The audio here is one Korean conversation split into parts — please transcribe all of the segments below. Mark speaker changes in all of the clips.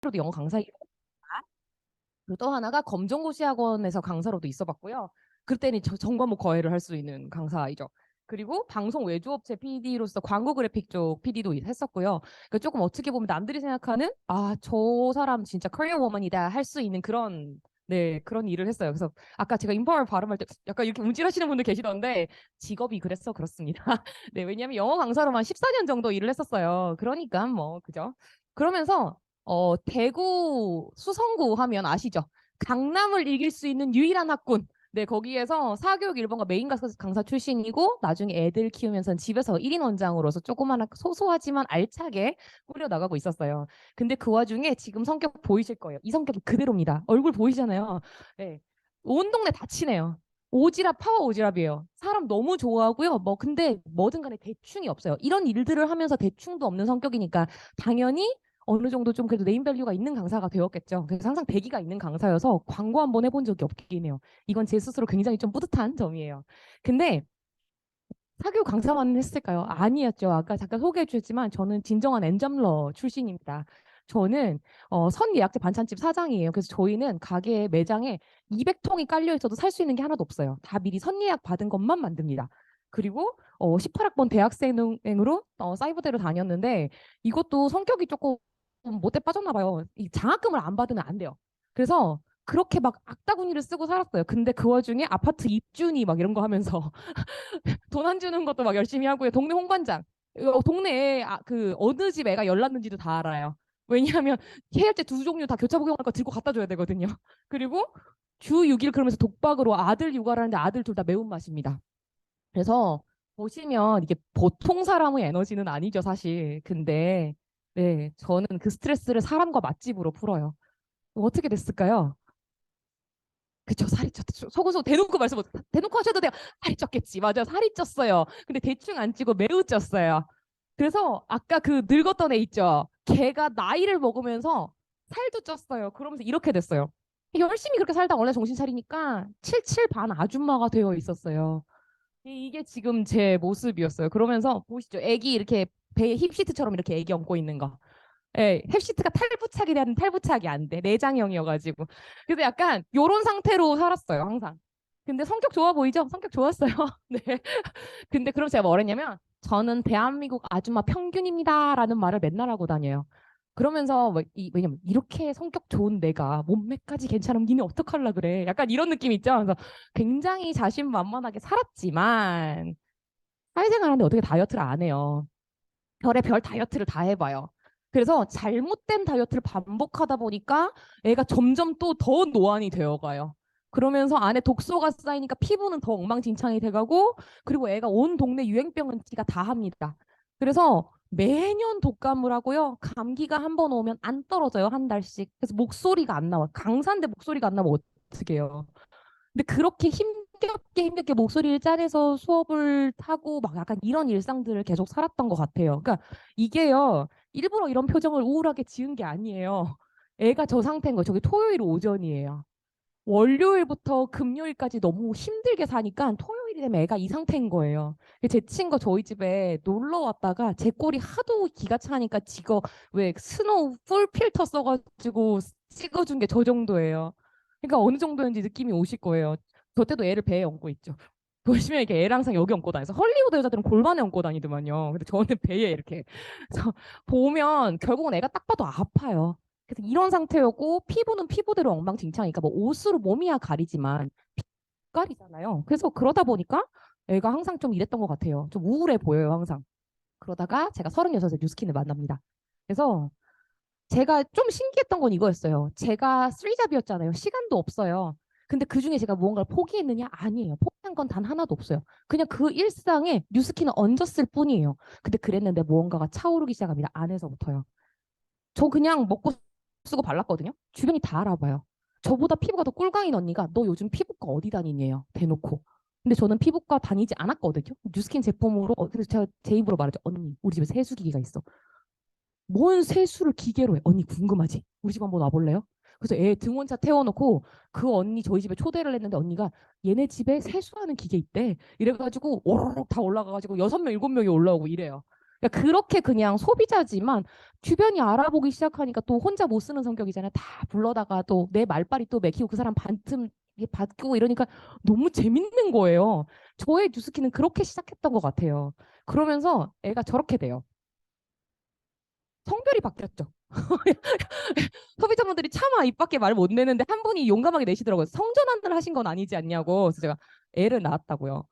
Speaker 1: 로도 영어 강사 그리고 또 하나가 검정고시 학원에서 강사로도 있어봤고요. 그때는 전 과목 과외를 할 수 있는 강사이죠. 그리고 방송 외주업체 PD로서 광고 그래픽 쪽 PD도 했었고요. 그러니까 조금 어떻게 보면 남들이 생각하는 저 사람 진짜 커리어 워먼이다 할 수 있는 그런 네, 그런 일을 했어요. 그래서 아까 제가 인파월 발음할 때 약간 이렇게 움찔하시는 분들 계시던데 직업이 그랬어 그렇습니다. 네, 왜냐하면 영어 강사로만 14년 정도 일을 했었어요. 그러니까 뭐 그죠? 그러면서 대구 수성구 하면 아시죠? 강남을 이길 수 있는 유일한 학군. 네, 거기에서 사교육 일본과 메인 강사 출신이고 나중에 애들 키우면서 집에서 1인 원장으로서 조그마한 소소하지만 알차게 꾸려나가고 있었어요. 근데 그 와중에 지금 성격 보이실 거예요. 이 성격이 그대로입니다. 얼굴 보이잖아요. 네. 온 동네 다 친해요. 오지랖 파워 오지랖이에요. 사람 너무 좋아하고요. 뭐 근데 뭐든 간에 대충이 없어요. 이런 일들을 하면서 대충도 없는 성격이니까 당연히 어느 정도 좀 그래도 네임밸류가 있는 강사가 되었겠죠. 그래서 항상 대기가 있는 강사여서 광고 한번 해본 적이 없긴 해요. 이건 제 스스로 굉장히 좀 뿌듯한 점이에요. 근데 사교육 강사만 했을까요? 아니었죠. 아까 잠깐 소개해 주셨지만 저는 진정한 엔점러 출신입니다. 저는 선예약제 반찬집 사장이에요. 그래서 저희는 가게 매장에 200통이 깔려 있어도 살 수 있는 게 하나도 없어요. 다 미리 선예약 받은 것만 만듭니다. 그리고 18학번 대학생으로 사이버대로 다녔는데 이것도 성격이 조금 못돼 빠졌나 봐요. 이 장학금을 안 받으면 안 돼요. 그래서 그렇게 막 악다구니를 쓰고 살았어요. 근데 그 와중에 아파트 입주니 막 이런 거 하면서 돈 안 주는 것도 막 열심히 하고요. 동네 홍반장. 동네에 그 어느 집 애가 열났는지도 다 알아요. 왜냐하면 해열제 두 종류 다 교차 복용할 거 들고 갖다 줘야 되거든요. 그리고 주 6일 그러면서 독박으로 아들 육아를 하는데 아들 둘 다 매운맛입니다. 그래서 보시면 이게 보통 사람의 에너지는 아니죠, 사실. 근데 네, 저는 그 스트레스를 사람과 맛집으로 풀어요. 어떻게 됐을까요? 그쵸, 살이 쪘죠. 속으로 대놓고 말씀 못, 대놓고 하셔도 돼요. 살이 쪘겠지. 맞아, 살이 쪘어요. 근데 대충 안 찌고 매우 쪘어요. 그래서 아까 그 늙었던 애 있죠. 걔가 나이를 먹으면서 살도 쪘어요. 그러면서 이렇게 됐어요. 열심히 그렇게 살다 원래 정신 차리니까 77 반 아줌마가 되어 있었어요. 이게 지금 제 모습이었어요. 그러면서 보시죠. 애기 이렇게 배에 힙시트처럼 이렇게 애기 얹고 있는 거. 예, 힙시트가 탈부착이 되는 탈부착이 안 돼. 내장형이어가지고. 그래서 약간 요런 상태로 살았어요, 항상. 근데 성격 좋아 보이죠? 성격 좋았어요. 네. 근데 그럼 제가 뭐랬냐면 저는 대한민국 아줌마 평균입니다라는 말을 맨날 하고 다녀요. 그러면서 왜냐면 이렇게 성격 좋은 내가 몸매까지 괜찮으면 니네 어떡할라 그래. 약간 이런 느낌 있죠? 그래서 굉장히 자신만만하게 살았지만 사회생활 하는데 어떻게 다이어트를 안 해요. 별의 별 다이어트를 다 해봐요. 그래서 잘못된 다이어트를 반복하다 보니까 애가 점점 또 더 노안이 되어가요. 그러면서 안에 독소가 쌓이니까 피부는 더 엉망진창이 돼가고 그리고 애가 온 동네 유행병은 지가 다 합니다. 그래서 매년 독감을 하고요. 감기가 한 번 오면 안 떨어져요. 한 달씩. 그래서 목소리가 안 나와. 강사인데 목소리가 안 나면 어떻게 해요? 근데 그렇게 힘겹게 목소리를 짜내서 수업을 하고 막 약간 이런 일상들을 계속 살았던 것 같아요. 그러니까 이게요, 일부러 이런 표정을 우울하게 지은 게 아니에요. 애가 저 상태인 거예요. 저게 토요일 오전이에요. 월요일부터 금요일까지 너무 힘들게 사니까 토요일이 되면 애가 이 상태인 거예요. 제 친구 저희 집에 놀러 왔다가 제 꼴이 하도 기가 차니까 지가 왜 스노우 풀 필터 써가지고 찍어준 게 저 정도예요. 그러니까 어느 정도인지 느낌이 오실 거예요. 저 때도 애를 배에 얹고 있죠. 보시면 이렇게 애를 항상 여기 얹고 다녀서 헐리우드 여자들은 골반에 얹고 다니더만요. 근데 저는 배에 이렇게 그래서 보면 결국은 애가 딱 봐도 아파요. 그래서 이런 상태였고 피부는 피부대로 엉망진창이니까 뭐 옷으로 몸이야 가리지만 가리잖아요. 그래서 그러다 보니까 애가 항상 좀 이랬던 것 같아요. 좀 우울해 보여요, 항상. 그러다가 제가 36에 뉴스킨을 만납니다. 그래서 제가 좀 신기했던 건 이거였어요. 제가 쓰리잡이었잖아요. 시간도 없어요. 근데 그중에 제가 무언가를 포기했느냐? 아니에요. 포기한 건 단 하나도 없어요. 그냥 그 일상에 뉴스킨을 얹었을 뿐이에요. 근데 그랬는데 무언가가 차오르기 시작합니다. 안에서부터요. 저 그냥 먹고 쓰고 발랐거든요. 주변이 다 알아봐요. 저보다 피부가 더 꿀광인 언니가 너 요즘 피부과 어디 다니냐요. 대놓고. 근데 저는 피부과 다니지 않았거든요. 뉴스킨 제품으로 그래서 제가 제 입으로 말하죠. 언니 우리 집에 세수기기가 있어. 뭔 세수를 기계로 해? 언니 궁금하지? 우리 집 한번 와볼래요? 그래서 애 등원차 태워놓고 그 언니 저희 집에 초대를 했는데 언니가 얘네 집에 세수하는 기계 있대. 이래가지고 오르륵 다 올라가가지고 6명 7명이 올라오고 이래요. 그러니까 그렇게 그냥 소비자지만 주변이 알아보기 시작하니까 또 혼자 못 쓰는 성격이잖아요. 다 불러다가 또 내 말빨이 또 맥히고 그 사람 반틈 이게 받고 이러니까 너무 재밌는 거예요. 저의 뉴스키는 그렇게 시작했던 것 같아요. 그러면서 애가 저렇게 돼요. 성별이 바뀌었죠. 소비자분들이 차마 입 밖에 말 못 내는데 한 분이 용감하게 내시더라고요. 성전환을 하신 건 아니지 않냐고. 그래서 제가 애를 낳았다고요.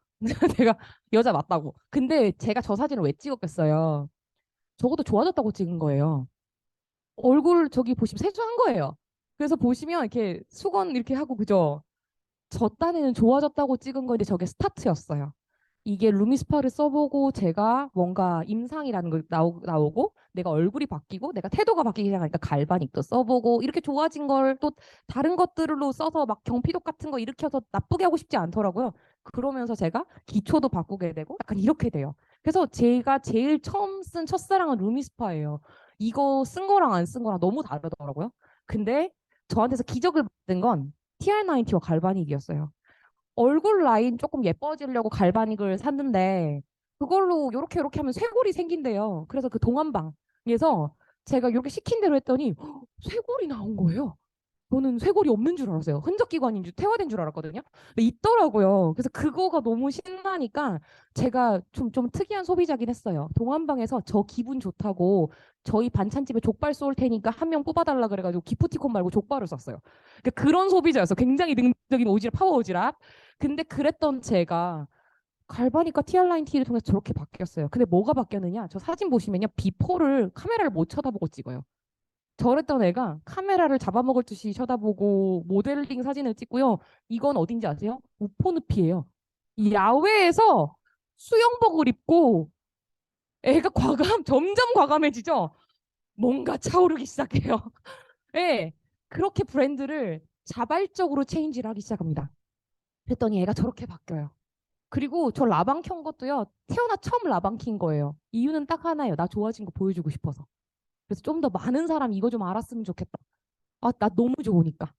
Speaker 1: 제가 여자 맞다고. 근데 제가 저 사진을 왜 찍었겠어요? 적어도 좋아졌다고 찍은 거예요. 얼굴 저기 보시면 세수한 거예요. 그래서 보시면 이렇게 수건 이렇게 하고 그죠? 저 딴에는 좋아졌다고 찍은 건데 저게 스타트였어요. 이게 루미스파를 써보고 제가 뭔가 임상이라는 걸 나오고 내가 얼굴이 바뀌고 내가 태도가 바뀌기 시작하니까 갈바닉도 써보고 이렇게 좋아진 걸 또 다른 것들로 써서 막 경피독 같은 거 일으켜서 나쁘게 하고 싶지 않더라고요. 그러면서 제가 기초도 바꾸게 되고 약간 이렇게 돼요. 그래서 제가 제일 처음 쓴 첫사랑은 루미스파예요. 이거 쓴 거랑 안 쓴 거랑 너무 다르더라고요. 근데 저한테서 기적을 받은 건 TR90와 갈바닉이었어요. 얼굴 라인 조금 예뻐지려고 갈바닉을 샀는데 그걸로 요렇게 하면 쇄골이 생긴대요. 그래서 그 동안방에서 제가 이렇게 시킨 대로 했더니 쇄골이 나온 거예요. 저는 쇄골이 없는 줄 알았어요. 흔적기관인 줄, 퇴화된 줄 알았거든요. 근데 있더라고요. 그래서 그거가 너무 신나니까 제가 좀 특이한 소비자긴 했어요. 동안방에서 저 기분 좋다고 저희 반찬집에 족발 쏠 테니까 한 명 뽑아달라 그래가지고 기프티콘 말고 족발을 쐈어요. 그러니까 그런 소비자였어. 굉장히 능동적인 오지랖, 파워 오지랖. 근데 그랬던 제가 갈바닉과 티알라인 티를 통해서 저렇게 바뀌었어요. 근데 뭐가 바뀌었느냐? 저 사진 보시면요. 비포를 카메라를 못 쳐다보고 찍어요. 저랬던 애가 카메라를 잡아먹을 듯이 쳐다보고 모델링 사진을 찍고요. 이건 어딘지 아세요? 우포늪이에요. 이 야외에서 수영복을 입고 애가 점점 과감해지죠? 뭔가 차오르기 시작해요. 예. 그렇게 브랜드를 자발적으로 체인지를 하기 시작합니다. 그랬더니 애가 저렇게 바뀌어요. 그리고 저 라방 켠 것도요. 태어나 처음 라방 킨 거예요. 이유는 딱 하나예요. 나 좋아진 거 보여주고 싶어서. 그래서 좀 더 많은 사람이 이거 좀 알았으면 좋겠다. 아, 나 너무 좋으니까.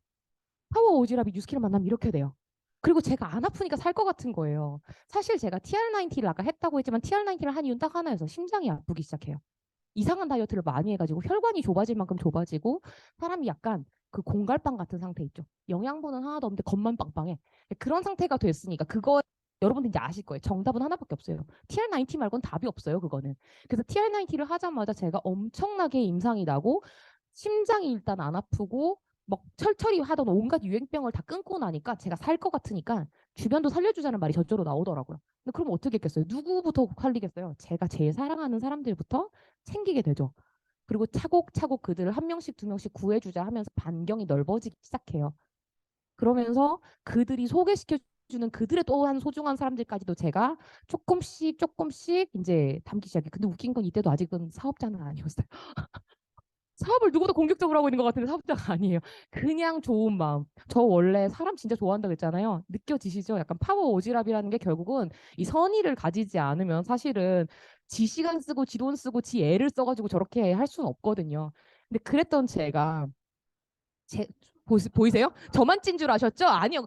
Speaker 1: 파워 오지랖이 뉴스키를 만나면 이렇게 돼요. 그리고 제가 안 아프니까 살 것 같은 거예요. 사실 제가 TR90를 아까 했다고 했지만 TR90를 한 이유는 딱 하나여서 심장이 아프기 시작해요. 이상한 다이어트를 많이 해가지고 혈관이 좁아질 만큼 좁아지고 사람이 약간 그 공갈빵 같은 상태 있죠. 영양분은 하나도 없는데 겉만 빵빵해. 그런 상태가 됐으니까 그거 여러분들 이제 아실 거예요. 정답은 하나밖에 없어요. TR90 말고는 답이 없어요. 그거는. 그래서 TR90를 하자마자 제가 엄청나게 임상이 나고 심장이 일단 안 아프고 막 철철이 하던 온갖 유행병을 다 끊고 나니까 제가 살 것 같으니까 주변도 살려주자는 말이 저절로 나오더라고요. 근데 그럼 어떻게 했겠어요? 누구부터 살리겠어요? 제가 제일 사랑하는 사람들부터 챙기게 되죠. 그리고 차곡차곡 그들을 한 명씩 두 명씩 구해주자 하면서 반경이 넓어지기 시작해요. 그러면서 그들이 소개시켜주는 그들의 또한 소중한 사람들까지도 제가 조금씩 이제 담기 시작해요. 근데 웃긴 건 이때도 아직은 사업자는 아니었어요. 사업을 누구도 공격적으로 하고 있는 것 같은데 사업자가 아니에요. 그냥 좋은 마음. 저 원래 사람 진짜 좋아한다고 했잖아요. 느껴지시죠? 약간 파워 오지랖이라는 게 결국은 이 선의를 가지지 않으면 사실은 지 시간 쓰고 지 돈 쓰고 지 애를 써가지고 저렇게 할 수는 없거든요. 근데 그랬던 제가 제, 보이세요? 저만 찐 줄 아셨죠? 아니요.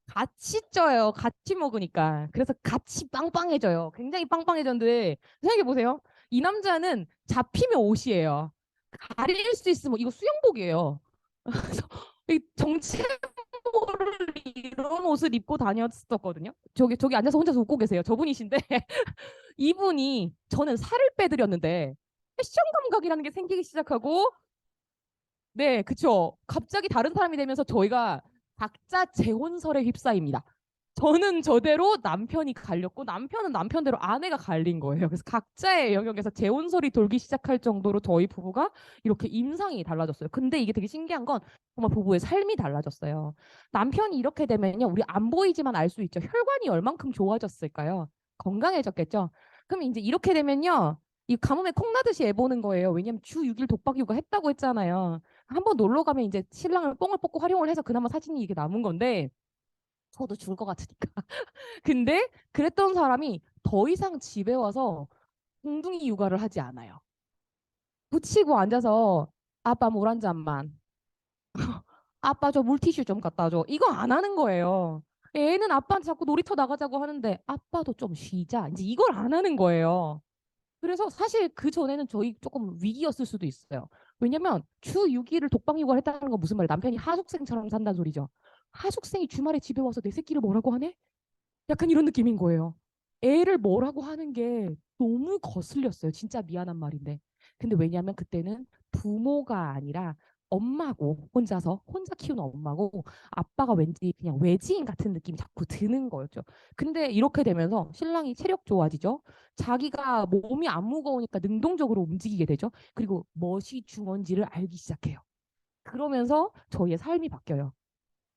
Speaker 1: 같이 쪄요. 같이 먹으니까. 그래서 같이 빵빵해져요. 굉장히 빵빵해졌는데 생각해 보세요. 이 남자는 잡히면 옷이에요. 가릴 수 있으면 이거 수영복이에요. 그래서 이 정체모를 이런 옷을 입고 다녔었거든요. 저기 앉아서 혼자서 웃고 계세요. 저분이신데 이분이 저는 살을 빼드렸는데 패션 감각이라는 게 생기기 시작하고 네, 그쵸. 갑자기 다른 사람이 되면서 저희가 각자 재혼설에 휩싸입니다. 저는 저대로 남편이 갈렸고 남편은 남편대로 아내가 갈린 거예요. 그래서 각자의 영역에서 재혼설이 돌기 시작할 정도로 저희 부부가 이렇게 임상이 달라졌어요. 근데 이게 되게 신기한 건 정말 부부의 삶이 달라졌어요. 남편이 이렇게 되면요. 우리 안 보이지만 알 수 있죠. 혈관이 얼만큼 좋아졌을까요? 건강해졌겠죠. 그럼 이제 이렇게 되면요. 이 가뭄에 콩나듯이 애 보는 거예요. 왜냐면 주 6일 독박 육아 했다고 했잖아요. 한번 놀러 가면 이제 신랑을 뽕을 뽑고 활용을 해서 그나마 사진이 이게 남은 건데 저도 죽을 것 같으니까. 근데 그랬던 사람이 더 이상 집에 와서 공둥이 육아를 하지 않아요. 붙이고 앉아서 아빠 물 한 잔만. 아빠 저 물티슈 좀 갖다 줘. 이거 안 하는 거예요. 애는 아빠한테 자꾸 놀이터 나가자고 하는데 아빠도 좀 쉬자. 이제 이걸 안 하는 거예요. 그래서 사실 그 전에는 저희 조금 위기였을 수도 있어요. 왜냐면 주 6일을 독방 육아를 했다는 건 무슨 말이에요? 남편이 하숙생처럼 산다는 소리죠. 하숙생이 주말에 집에 와서 내 새끼를 뭐라고 하네? 약간 이런 느낌인 거예요. 애를 뭐라고 하는 게 너무 거슬렸어요. 진짜 미안한 말인데. 근데 왜냐하면 그때는 부모가 아니라 엄마고 혼자 키우는 엄마고 아빠가 왠지 그냥 외지인 같은 느낌이 자꾸 드는 거였죠. 근데 이렇게 되면서 신랑이 체력 좋아지죠. 자기가 몸이 안 무거우니까 능동적으로 움직이게 되죠. 그리고 멋이 중요한지를 알기 시작해요. 그러면서 저희의 삶이 바뀌어요.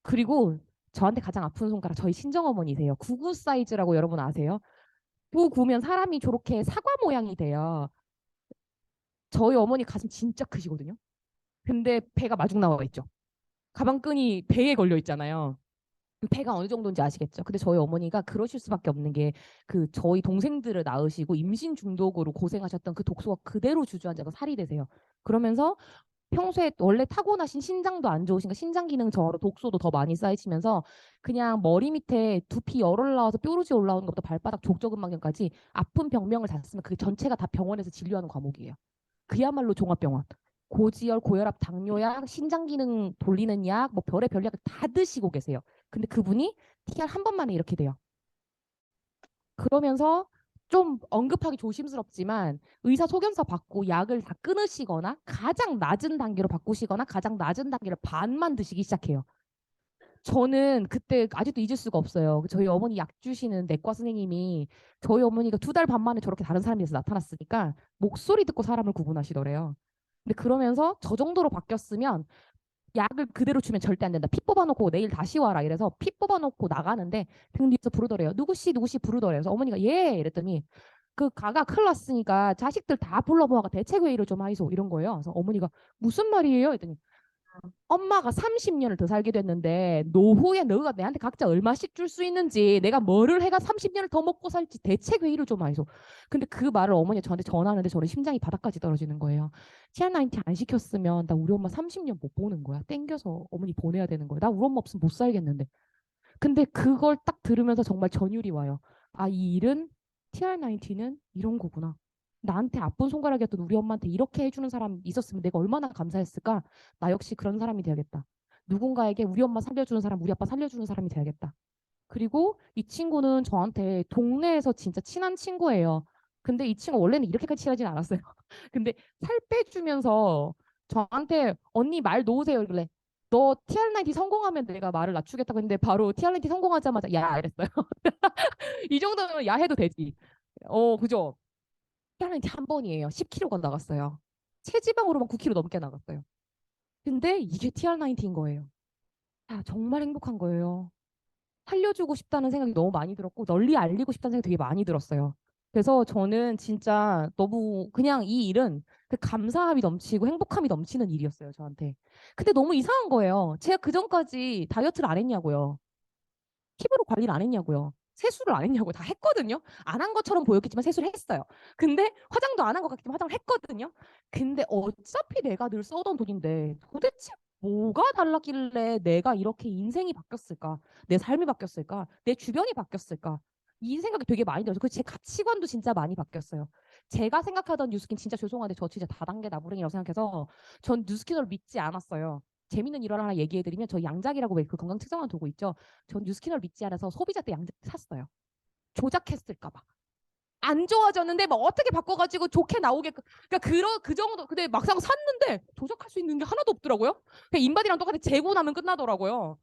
Speaker 1: 그리고 저한테 가장 아픈 손가락 저희 친정어머니세요. 99 사이즈라고 여러분 아세요? 99면 사람이 저렇게 사과 모양이 돼요. 저희 어머니 가슴 진짜 크시거든요. 근데 배가 마중 나와 있죠. 가방끈이 배에 걸려 있잖아요. 배가 어느 정도인지 아시겠죠? 근데 저희 어머니가 그러실 수밖에 없는 게 그 저희 동생들을 낳으시고 임신 중독으로 고생하셨던 그 독소가 그대로 주저앉아서 살이 되세요. 그러면서 평소에 원래 타고나신 신장도 안 좋으신가 신장 기능 저하로 독소도 더 많이 쌓이시면서 그냥 머리 밑에 두피 열 올라와서 뾰루지 올라오는 것부터 발바닥 족저근막염까지 아픈 병명을 다 쓰면 그 전체가 다 병원에서 진료하는 과목이에요. 그야말로 종합병원. 고지혈, 고혈압, 당뇨약, 신장 기능 돌리는 약, 뭐 별의 별약을 다 드시고 계세요. 근데 그분이 TR 한 번만에 이렇게 돼요. 그러면서 좀 언급하기 조심스럽지만 의사 소견서 받고 약을 다 끊으시거나 가장 낮은 단계로 바꾸시거나 가장 낮은 단계를 반만 드시기 시작해요. 저는 그때 아직도 잊을 수가 없어요. 저희 어머니 약 주시는 내과 선생님이 저희 어머니가 2달 반 만에 저렇게 다른 사람이 돼서 나타났으니까 목소리 듣고 사람을 구분하시더래요. 근데 그러면서 저 정도로 바뀌었으면 약을 그대로 주면 절대 안 된다. 피 뽑아놓고 내일 다시 와라. 이래서 피 뽑아놓고 나가는데 등 뒤에서 부르더래요. 누구씨 누구씨 부르더래요. 그래서 어머니가 예 이랬더니 그 가가 큰일 났으니까 자식들 다 불러모아가 대책회의를 좀 하이소 이런 거예요. 그래서 어머니가 무슨 말이에요? 했더니 엄마가 30년을 더 살게 됐는데 노후에 너가 내한테 각자 얼마씩 줄 수 있는지 내가 뭐를 해가 30년을 더 먹고 살지 대책 회의를 좀 하이소. 근데 그 말을 어머니가 저한테 전하는데 저는 심장이 바닥까지 떨어지는 거예요. 티아나인티 안 시켰으면 나 우리 엄마 30년 못 보는 거야. 땡겨서 어머니 보내야 되는 거야. 나 우리 엄마 없으면 못 살겠는데. 근데 그걸 딱 들으면서 정말 전율이 와요. 아, 이 일은 TR19는 이런 거구나. 나한테 아픈 손가락이었던 우리 엄마한테 이렇게 해주는 사람 있었으면 내가 얼마나 감사했을까? 나 역시 그런 사람이 돼야겠다. 누군가에게 우리 엄마 살려주는 사람, 우리 아빠 살려주는 사람이 돼야겠다. 그리고 이 친구는 저한테 동네에서 진짜 친한 친구예요. 근데 이 친구 원래는 이렇게까지 친하진 않았어요. 근데 살 빼주면서 저한테 언니 말 놓으세요. 이러길래 너 TR90 성공하면 내가 말을 낮추겠다고 했는데 바로 TR90 성공하자마자 야 이랬어요. 이 정도면 야 해도 되지. 그죠? TR90 한 번이에요. 10kg가 나갔어요. 체지방으로만 9kg 넘게 나갔어요. 근데 이게 TR90인 거예요. 아, 정말 행복한 거예요. 살려주고 싶다는 생각이 너무 많이 들었고 널리 알리고 싶다는 생각이 되게 많이 들었어요. 그래서 저는 진짜 너무 그냥 이 일은 그 감사함이 넘치고 행복함이 넘치는 일이었어요, 저한테. 근데 너무 이상한 거예요. 제가 그전까지 다이어트를 안 했냐고요. 피부로 관리를 안 했냐고요. 세수를 안 했냐고 다 했거든요. 안 한 것처럼 보였겠지만 세수를 했어요. 근데 화장도 안 한 것 같지만 화장을 했거든요. 근데 어차피 내가 늘 써던 돈인데 도대체 뭐가 달랐길래 내가 이렇게 인생이 바뀌었을까? 내 삶이 바뀌었을까? 내 주변이 바뀌었을까? 이 생각이 되게 많이 들어서 그 제 가치관도 진짜 많이 바뀌었어요. 제가 생각하던 뉴스킨 진짜 죄송한데 저 진짜 다단계 나부랭이라고 생각해서 전 뉴스킨을 믿지 않았어요. 재밌는 일화를 하나 얘기해드리면 저희 양작이라고 왜 그 건강 측정한 도구 있죠. 전 뉴스키널 믿지 않아서 소비자 때 양작 샀어요. 조작했을까 봐. 안 좋아졌는데 뭐 어떻게 바꿔가지고 좋게 나오게끔 그러니까 그 정도 근데 막상 샀는데 조작할 수 있는 게 하나도 없더라고요. 그냥 인바디랑 똑같이 재고 나면 끝나더라고요.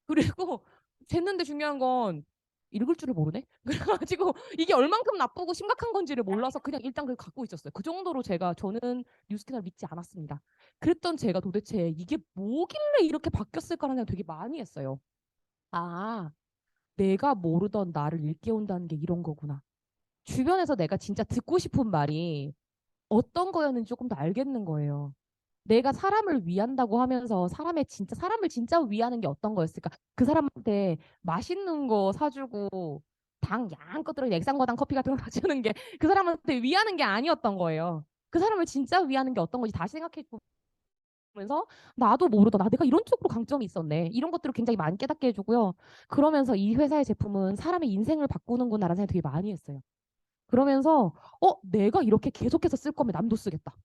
Speaker 1: 그리고 쟀는데 중요한 건 읽을 줄을 모르네. 그래가지고 이게 얼만큼 나쁘고 심각한 건지를 몰라서 그냥 일단 그걸 갖고 있었어요. 그 정도로 저는 뉴스키널 믿지 않았습니다. 그랬던 제가 도대체 이게 뭐길래 이렇게 바뀌었을까라는 생각 되게 많이 했어요. 아, 내가 모르던 나를 일깨운다는 게 이런 거구나. 주변에서 내가 진짜 듣고 싶은 말이 어떤 거였는지 조금 더 알겠는 거예요. 내가 사람을 위한다고 하면서 사람을 진짜 위하는 게 어떤 거였을까? 그 사람한테 맛있는 거 사주고 당 양껏 들어 액상과당 커피 같은 거 사주는 게 그 사람한테 위하는 게 아니었던 거예요. 그 사람을 진짜 위하는 게 어떤 건지 다시 생각해 보면서 나도 모르다 내가 이런 쪽으로 강점이 있었네. 이런 것들을 굉장히 많이 깨닫게 해주고요. 그러면서 이 회사의 제품은 사람의 인생을 바꾸는구나라는 생각이 되게 많이 했어요. 그러면서 내가 이렇게 계속해서 쓸 거면 남도 쓰겠다.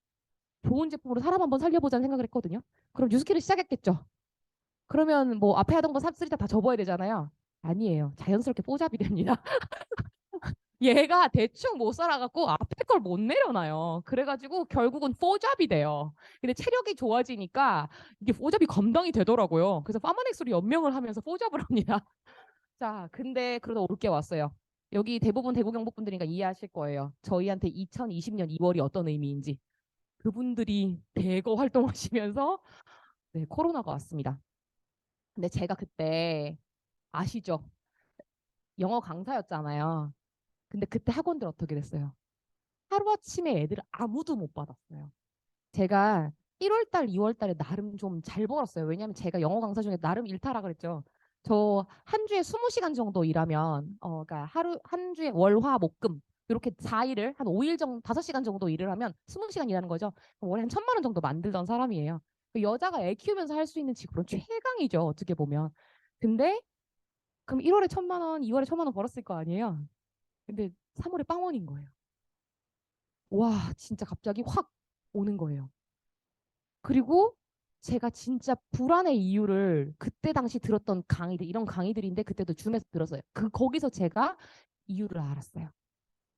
Speaker 1: 좋은 제품으로 사람 한번 살려보자는 생각을 했거든요. 그럼 뉴스키를 시작했겠죠. 그러면 뭐 앞에 하던 거 쓰리다 다 접어야 되잖아요. 아니에요. 자연스럽게 뽀잡이 됩니다. 얘가 대충 못 살아갖고 앞에 걸 못 내려놔요. 그래가지고 결국은 포잡이 돼요. 근데 체력이 좋아지니까 이게 포잡이 감당이 되더라고요. 그래서 파마넥스로 연명을 하면서 포잡을 합니다. 자, 근데 그러다 올 게 왔어요. 여기 대부분 대구 경북 분들이니까 이해하실 거예요. 저희한테 2020년 2월이 어떤 의미인지. 그분들이 대거 활동하시면서 네, 코로나가 왔습니다. 근데 제가 그때 아시죠? 영어 강사였잖아요. 근데 그때 학원들 어떻게 됐어요? 하루아침에 애들 아무도 못 받았어요. 제가 1월 달, 2월 달에 나름 좀 잘 벌었어요. 왜냐하면 제가 영어 강사 중에 나름 일타라 그랬죠. 저 한 주에 20시간 정도 일하면 그러니까 하루 한 주에 월, 화, 목, 금 이렇게 4일을 한 5일 정도 5시간 정도 일을 하면 20시간 일하는 거죠. 월에 한 1,000만 원 정도 만들던 사람이에요. 그 여자가 애 키우면서 할 수 있는 직업은 최강이죠. 어떻게 보면. 근데 그럼 1월에 1,000만 원, 2월에 1,000만 원 벌었을 거 아니에요. 근데 3월에 빵원인 거예요. 와, 진짜 갑자기 확 오는 거예요. 그리고 제가 진짜 불안의 이유를 그때 당시 들었던 강의들, 이런 강의들인데 그때도 줌에서 들었어요. 거기서 제가 이유를 알았어요.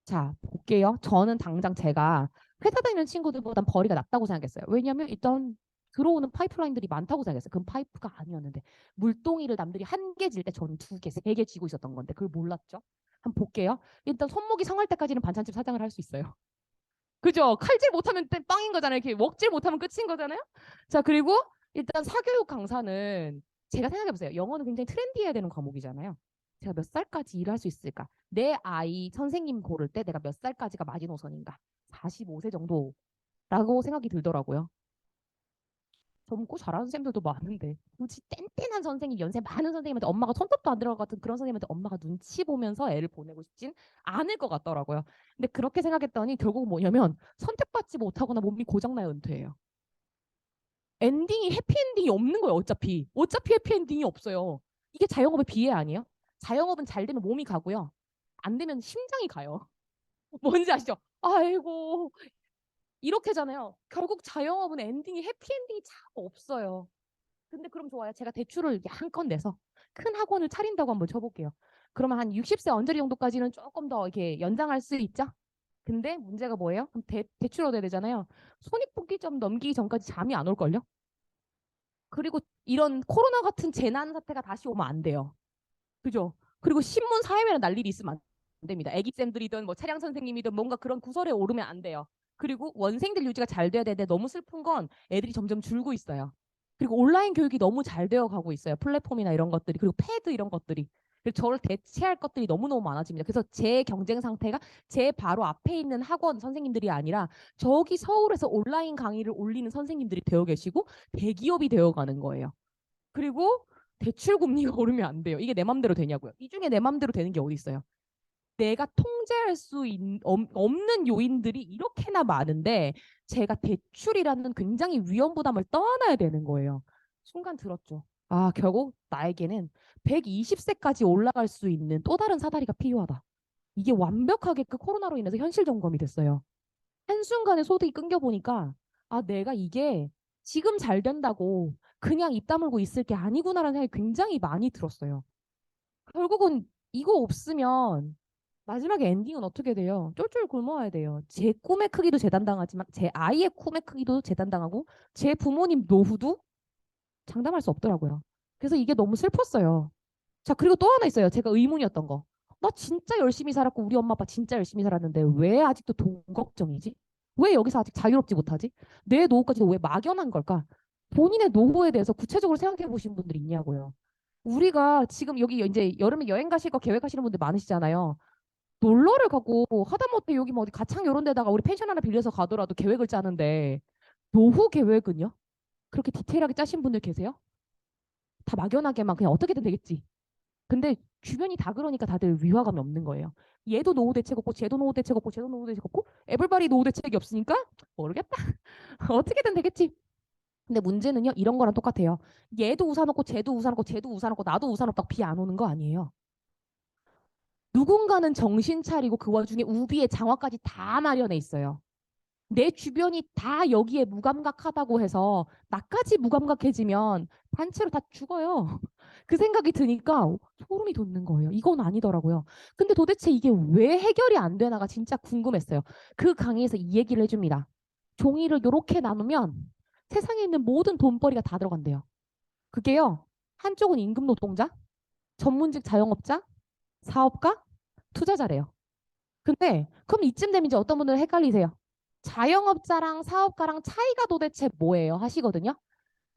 Speaker 1: 자, 볼게요. 저는 당장 제가 회사 다니는 친구들보단 벌이가 낫다고 생각했어요. 왜냐하면 일단 들어오는 파이프라인들이 많다고 생각했어요. 그건 파이프가 아니었는데 물동이를 남들이 한 개 질 때 저는 두 개, 세 개 쥐고 있었던 건데 그걸 몰랐죠. 한번 볼게요. 일단 손목이 상할 때까지는 반찬집 사장을 할 수 있어요. 그죠? 칼질 못하면 빵인 거잖아요. 이렇게 먹질 못하면 끝인 거잖아요. 자, 그리고 일단 사교육 강사는 제가 생각해보세요. 영어는 굉장히 트렌디해야 되는 과목이잖아요. 제가 몇 살까지 일할 수 있을까? 내 아이 선생님 고를 때 내가 몇 살까지가 마지노선인가? 45세 정도라고 생각이 들더라고요. 젊고 잘하는 선생님들도 많은데 굳이 뗀뗀한 선생님, 연세 많은 선생님한테 엄마가 손톱도 안 들어갈 것 같은 그런 선생님한테 엄마가 눈치 보면서 애를 보내고 싶진 않을 것 같더라고요. 근데 그렇게 생각했더니 결국 뭐냐면 선택받지 못하거나 몸이 고장나야 은퇴해요. 엔딩이 해피엔딩이 없는 거예요. 어차피 해피엔딩이 없어요. 이게 자영업의 비애 아니에요? 자영업은 잘 되면 몸이 가고요. 안 되면 심장이 가요. 뭔지 아시죠? 아이고 이렇게잖아요. 결국 자영업은 엔딩이 해피엔딩이 참 없어요. 근데 그럼 좋아요. 제가 대출을 한건 내서 큰 학원을 차린다고 한번 쳐볼게요. 그러면 한 60세 언저리 정도까지는 조금 더 이렇게 연장할 수 있죠? 근데 문제가 뭐예요? 그럼 대출 얻어야 되잖아요. 손익분기점 넘기기 전까지 잠이 안 올걸요? 그리고 이런 코로나 같은 재난 사태가 다시 오면 안 돼요. 그죠? 그리고 신문 사회면에 날 일이 있으면 안 됩니다. 애기쌤들이든 뭐 차량 선생님이든 뭔가 그런 구설에 오르면 안 돼요. 그리고 원생들 유지가 잘 돼야 되는데 너무 슬픈 건 애들이 점점 줄고 있어요. 그리고 온라인 교육이 너무 잘 되어 가고 있어요. 플랫폼이나 이런 것들이. 그리고 패드 이런 것들이. 그래서 저를 대체할 것들이 너무너무 많아집니다. 그래서 제 경쟁 상태가 제 바로 앞에 있는 학원 선생님들이 아니라 저기 서울에서 온라인 강의를 올리는 선생님들이 되어 계시고 대기업이 되어 가는 거예요. 그리고 대출 금리가 오르면 안 돼요. 이게 내 맘대로 되냐고요. 이 중에 내 맘대로 되는 게 어디 있어요? 내가 통제할 수 없는 요인들이 이렇게나 많은데 제가 대출이라는 굉장히 위험 부담을 떠안아야 되는 거예요. 순간 들었죠. 아, 결국 나에게는 120세까지 올라갈 수 있는 또 다른 사다리가 필요하다. 이게 완벽하게 그 코로나로 인해서 현실 점검이 됐어요. 한순간에 소득이 끊겨 보니까 아, 내가 이게 지금 잘 된다고 그냥 입 다물고 있을 게 아니구나라는 생각이 굉장히 많이 들었어요. 결국은 이거 없으면 마지막에 엔딩은 어떻게 돼요? 쫄쫄 굶어야 돼요. 제 꿈의 크기도 재단당하지만 제 아이의 꿈의 크기도 재단당하고 제 부모님 노후도 장담할 수 없더라고요. 그래서 이게 너무 슬펐어요. 자, 그리고 또 하나 있어요. 제가 의문이었던 거. 나 진짜 열심히 살았고 우리 엄마 아빠 진짜 열심히 살았는데 왜 아직도 돈 걱정이지? 왜 여기서 아직 자유롭지 못하지? 내 노후까지도 왜 막연한 걸까? 본인의 노후에 대해서 구체적으로 생각해 보신 분들 있냐고요. 우리가 지금 여기 이제 여름에 여행 가실 거 계획하시는 분들 많으시잖아요. 놀러를 가고 하다못해 여기 뭐 어디 가창 이런 데다가 우리 펜션 하나 빌려서 가더라도 계획을 짜는데 노후 계획은요? 그렇게 디테일하게 짜신 분들 계세요? 다 막연하게만 그냥 어떻게든 되겠지. 근데 주변이 다 그러니까 다들 위화감이 없는 거예요. 얘도 노후 대책 없고 쟤도 노후 대책 없고 쟤도 노후 대책 없고 에블바리 노후 대책이 없으니까 모르겠다. 어떻게든 되겠지. 근데 문제는요. 이런 거랑 똑같아요. 얘도 우산 없고 쟤도 우산 없고 쟤도 우산 없고 나도 우산 없다고 비 안 오는 거 아니에요. 누군가는 정신 차리고 그 와중에 우비에 장화까지 다 마련해 있어요. 내 주변이 다 여기에 무감각하다고 해서 나까지 무감각해지면 단체로 다 죽어요. 그 생각이 드니까 소름이 돋는 거예요. 이건 아니더라고요. 근데 도대체 이게 왜 해결이 안 되나가 진짜 궁금했어요. 그 강의에서 이 얘기를 해줍니다. 종이를 이렇게 나누면 세상에 있는 모든 돈벌이가 다 들어간대요. 그게요. 한쪽은 임금 노동자, 전문직 자영업자, 사업가, 투자자래요. 근데 그럼 이쯤 되면 이제 어떤 분들은 헷갈리세요. 자영업자랑 사업가랑 차이가 도대체 뭐예요? 하시거든요.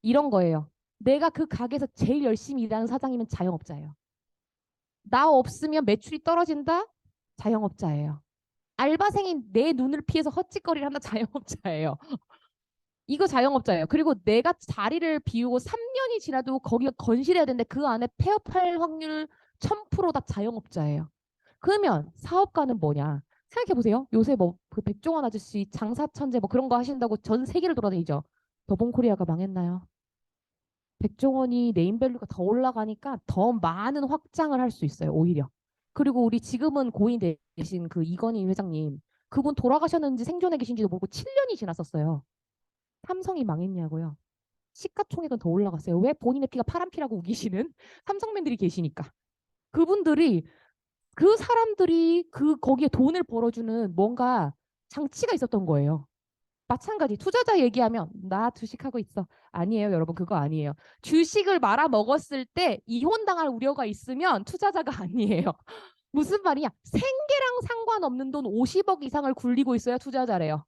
Speaker 1: 이런 거예요. 내가 그 가게에서 제일 열심히 일하는 사장이면 자영업자예요. 나 없으면 매출이 떨어진다? 자영업자예요. 알바생인 내 눈을 피해서 헛짓거리를 한다? 자영업자예요. 이거 자영업자예요. 그리고 내가 자리를 비우고 3년이 지나도 거기가 건실해야 되는데 그 안에 폐업할 확률 1000%다 자영업자예요. 그러면 사업가는 뭐냐? 생각해 보세요. 요새 뭐 그 백종원 아저씨 장사천재 뭐 그런 거 하신다고 전 세계를 돌아다니죠. 더본코리아가 망했나요? 백종원이 네임밸류가 더 올라가니까 더 많은 확장을 할 수 있어요. 오히려. 그리고 우리 지금은 고인 되신 그 이건희 회장님 그분 돌아가셨는지 생존해 계신지도 모르고 7년이 지났었어요. 삼성이 망했냐고요. 시가총액은 더 올라갔어요. 왜? 본인의 피가 파란 피라고 우기시는 삼성맨들이 계시니까. 그분들이 그 사람들이 그 거기에 돈을 벌어주는 뭔가 장치가 있었던 거예요. 마찬가지 투자자 얘기하면 나 주식하고 있어. 아니에요, 여러분. 그거 아니에요. 주식을 말아 먹었을 때 이혼당할 우려가 있으면 투자자가 아니에요. 무슨 말이냐? 생계랑 상관없는 돈 50억 이상을 굴리고 있어야 투자자래요.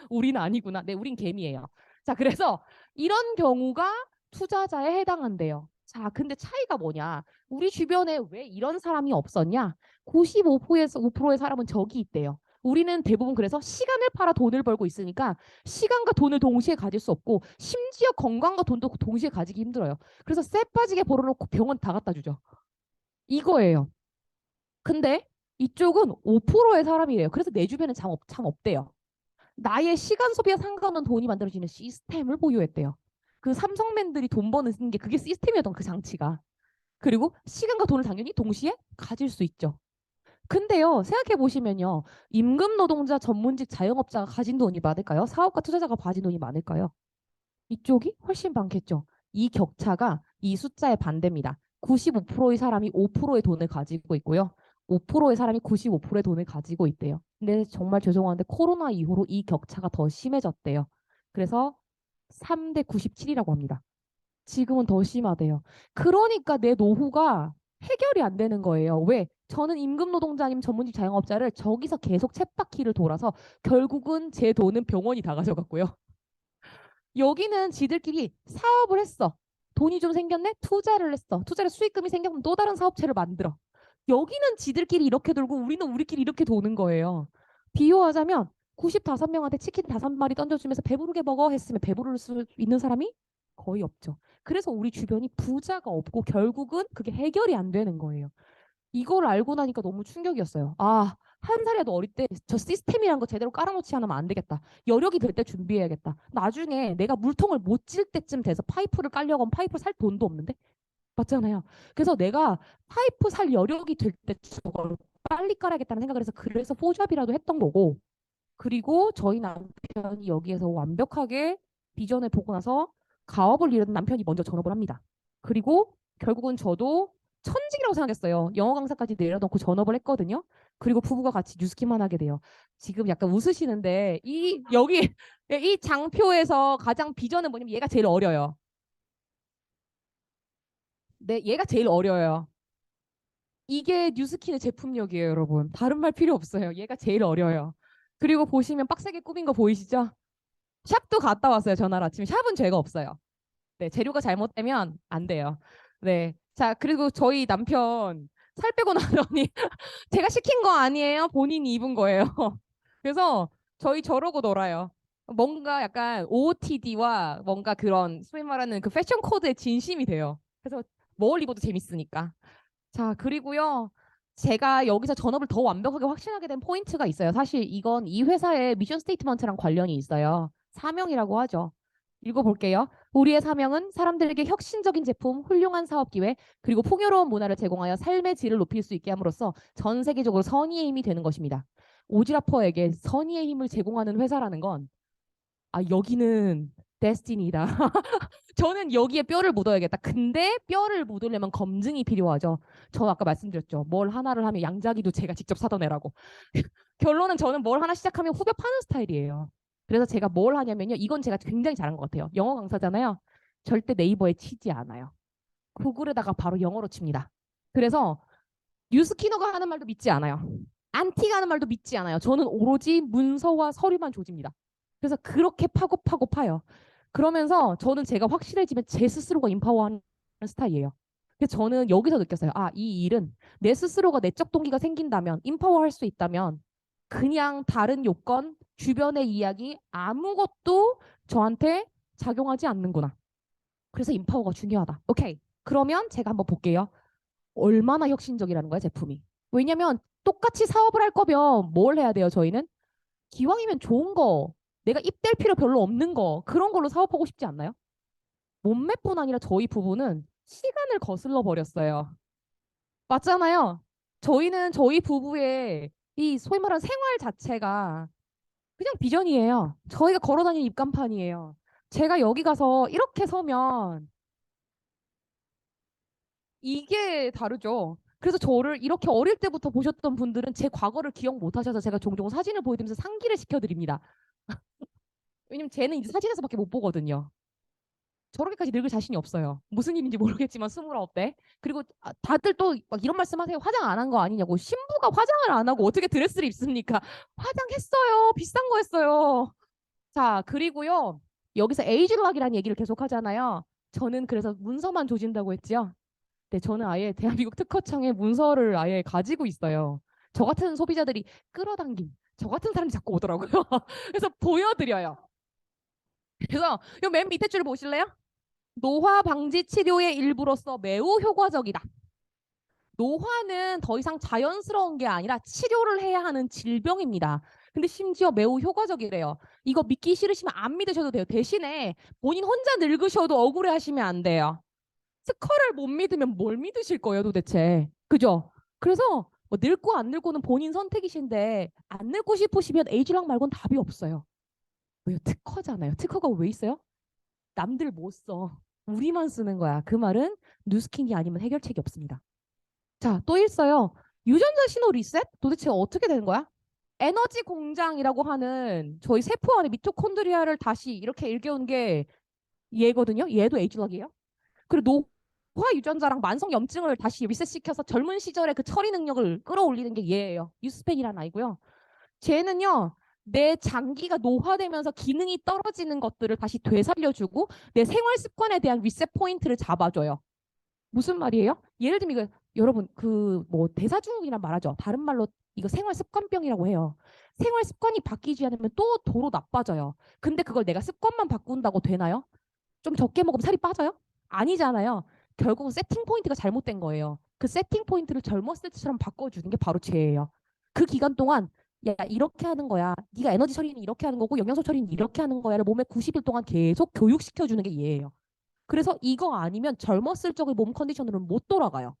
Speaker 1: 우리는 아니구나. 네, 우린 개미예요. 자, 그래서 이런 경우가 투자자에 해당한대요. 자, 근데 차이가 뭐냐? 우리 주변에 왜 이런 사람이 없었냐? 95%에서 5%의 사람은 저기 있대요. 우리는 대부분 그래서 시간을 팔아 돈을 벌고 있으니까 시간과 돈을 동시에 가질 수 없고 심지어 건강과 돈도 동시에 가지기 힘들어요. 그래서 쎄 빠지게 벌어놓고 병원 다 갖다 주죠. 이거예요. 근데 이쪽은 5%의 사람이래요. 그래서 내 주변엔 참 없대요. 나의 시간 소비와 상관없는 돈이 만들어지는 시스템을 보유했대요. 그 삼성맨들이 돈 버는 게 그게 시스템이었던 그 장치가. 그리고 시간과 돈을 당연히 동시에 가질 수 있죠. 근데요, 생각해 보시면요. 임금 노동자, 전문직, 자영업자가 가진 돈이 많을까요? 사업가 투자자가 가진 돈이 많을까요? 이쪽이 훨씬 많겠죠. 이 격차가 이 숫자의 반대입니다. 95%의 사람이 5%의 돈을 가지고 있고요. 5%의 사람이 95%의 돈을 가지고 있대요. 근데 정말 죄송한데 코로나 이후로 이 격차가 더 심해졌대요. 그래서 3대 97이라고 합니다. 지금은 더 심하대요. 그러니까 내 노후가 해결이 안 되는 거예요. 왜? 저는 임금 노동자님 전문직 자영업자를 저기서 계속 쳇바퀴를 돌아서 결국은 제 돈은 병원이 다 가져갔고요. 여기는 지들끼리 사업을 했어. 돈이 좀 생겼네? 투자를 했어. 투자를 수익금이 생겼으면 또 다른 사업체를 만들어. 여기는 지들끼리 이렇게 돌고 우리는 우리끼리 이렇게 도는 거예요. 비유하자면 95명한테 치킨 5마리 던져주면서 배부르게 먹어 했으면 배부를 수 있는 사람이 거의 없죠. 그래서 우리 주변이 부자가 없고 결국은 그게 해결이 안 되는 거예요. 이걸 알고 나니까 너무 충격이었어요. 한 살이라도 어릴 때 저 시스템이란 거 제대로 깔아놓지 않으면 안 되겠다. 여력이 될 때 준비해야겠다. 나중에 내가 물통을 못 찔 때쯤 돼서 파이프를 깔려고 하면 파이프 살 돈도 없는데? 맞잖아요. 그래서 내가 파이프 살 여력이 될 때 저걸 빨리 깔아야겠다는 생각을 해서 그래서 포잡이라도 했던 거고 그리고 저희 남편이 여기에서 완벽하게 비전을 보고 나서 가업을 잃은 남편이 먼저 전업을 합니다. 그리고 결국은 저도 천직이라고 생각했어요. 영어 강사까지 내려놓고 전업을 했거든요. 그리고 부부가 같이 뉴스키만 하게 돼요. 지금 약간 웃으시는데 이 여기 이 장표에서 가장 비전은 뭐냐면 얘가 제일 어려요. 네, 얘가 제일 어려요. 이게 뉴스킨의 제품력이에요, 여러분. 다른 말 필요 없어요. 얘가 제일 어려요. 그리고 보시면 빡세게 꾸민 거 보이시죠? 샵도 갔다 왔어요, 전날 아침에. 샵은 죄가 없어요. 네, 재료가 잘못되면 안 돼요. 네. 자, 그리고 저희 남편 살 빼고 나더니 제가 시킨 거 아니에요? 본인이 입은 거예요. 그래서 저희 저러고 놀아요. 뭔가 약간 OOTD와 뭔가 그런 소위 말하는 그 패션 코드에 진심이 돼요. 그래서 뭘 입어도 재밌으니까. 자, 그리고요. 제가 여기서 전업을 더 완벽하게 확신하게 된 포인트가 있어요. 사실 이건 이 회사의 미션 스테이트먼트랑 관련이 있어요. 사명이라고 하죠. 읽어볼게요. 우리의 사명은 사람들에게 혁신적인 제품, 훌륭한 사업 기회, 그리고 풍요로운 문화를 제공하여 삶의 질을 높일 수 있게 함으로써 전 세계적으로 선의의 힘이 되는 것입니다. 오지라퍼에게 선의의 힘을 제공하는 회사라는 건, 아, 여기는 데스티니다. 저는 여기에 뼈를 묻어야겠다. 근데 뼈를 묻으려면 검증이 필요하죠. 저 아까 말씀드렸죠. 뭘 하나를 하면 양자기도 제가 직접 사던 애라고. 결론은 저는 뭘 하나 시작하면 후벼 파는 스타일이에요. 그래서 제가 뭘 하냐면요. 이건 제가 굉장히 잘한 것 같아요. 영어 강사잖아요. 절대 네이버에 치지 않아요. 구글에다가 바로 영어로 칩니다. 그래서 뉴스키너가 하는 말도 믿지 않아요. 안티가 하는 말도 믿지 않아요. 저는 오로지 문서와 서류만 조집니다. 그래서 그렇게 파고 파고 파요. 그러면서 저는 제가 확실해지면 제 스스로가 인파워하는 스타일이에요. 그래서 저는 여기서 느꼈어요. 아, 이 일은 내 스스로가 내적 동기가 생긴다면, 인파워할 수 있다면 그냥 다른 요건, 주변의 이야기 아무것도 저한테 작용하지 않는구나. 그래서 인파워가 중요하다. 오케이. 그러면 제가 한번 볼게요. 얼마나 혁신적이라는 거야, 제품이. 왜냐면 똑같이 사업을 할 거면 뭘 해야 돼요, 저희는? 기왕이면 좋은 거, 내가 입댈 필요 별로 없는 거, 그런 걸로 사업하고 싶지 않나요? 몸매뿐 아니라 저희 부부는 시간을 거슬러 버렸어요. 맞잖아요. 저희는 저희 부부의 이 소위 말하는 생활 자체가 그냥 비전이에요. 저희가 걸어다니는 입간판이에요. 제가 여기 가서 이렇게 서면 이게 다르죠. 그래서 저를 이렇게 어릴 때부터 보셨던 분들은 제 과거를 기억 못 하셔서 제가 종종 사진을 보여드리면서 상기를 시켜드립니다. 왜냐면 쟤는 이제 사진에서밖에 못 보거든요. 저렇게까지 늙을 자신이 없어요. 무슨 일인지 모르겠지만 29대. 그리고 다들 또 막 이런 말씀하세요. 화장 안 한 거 아니냐고. 신부가 화장을 안 하고 어떻게 드레스를 입습니까? 화장했어요. 비싼 거 했어요. 자, 그리고요. 여기서 에이즈락이라는 얘기를 계속 하잖아요. 저는 그래서 문서만 조진다고 했지요. 네, 저는 아예 대한민국 특허청에 문서를 아예 가지고 있어요. 저 같은 소비자들이 끌어당긴 저 같은 사람이 자꾸 오더라고요. 그래서 보여드려요. 그래서 요 맨 밑에 줄 보실래요? 노화 방지 치료의 일부로서 매우 효과적이다. 노화는 더 이상 자연스러운 게 아니라 치료를 해야 하는 질병입니다. 근데 심지어 매우 효과적이래요. 이거 믿기 싫으시면 안 믿으셔도 돼요. 대신에 본인 혼자 늙으셔도 억울해 하시면 안 돼요. 스커를 못 믿으면 뭘 믿으실 거예요, 도대체. 그죠? 그래서 뭐 늙고 안 늙고는 본인 선택이신데 안 늙고 싶으시면 에이즈락 말고는 답이 없어요. 왜요? 특허잖아요. 특허가 왜 있어요? 남들 못 써. 우리만 쓰는 거야. 그 말은 뉴스킨이 아니면 해결책이 없습니다. 자, 또 있어요. 유전자 신호 리셋? 도대체 어떻게 되는 거야? 에너지 공장이라고 하는 저희 세포 안에 미토콘드리아를 다시 이렇게 일깨우는 게 얘거든요. 얘도 에이즈락이에요. 그리고 노화 유전자랑 만성 염증을 다시 리셋시켜서 젊은 시절의 그 처리 능력을 끌어올리는 게 얘예요. 유스펜이라는 아이고요. 쟤는요. 내 장기가 노화되면서 기능이 떨어지는 것들을 다시 되살려주고 내 생활 습관에 대한 리셋 포인트를 잡아줘요. 무슨 말이에요? 예를 들면 이거 여러분 그 뭐 대사증후군이란 말하죠. 다른 말로 이거 생활 습관병이라고 해요. 생활 습관이 바뀌지 않으면 또 도로 나빠져요. 근데 그걸 내가 습관만 바꾼다고 되나요? 좀 적게 먹으면 살이 빠져요? 아니잖아요. 결국은 세팅 포인트가 잘못된 거예요. 그 세팅 포인트를 젊었을 때처럼 바꿔주는 게 바로 죄예요. 그 기간 동안 야 이렇게 하는 거야. 네가 에너지 처리는 이렇게 하는 거고 영양소 처리는 이렇게 하는 거야를 몸에 90일 동안 계속 교육시켜주는 게 얘예요. 그래서 이거 아니면 젊었을 적의 몸 컨디션으로는 못 돌아가요.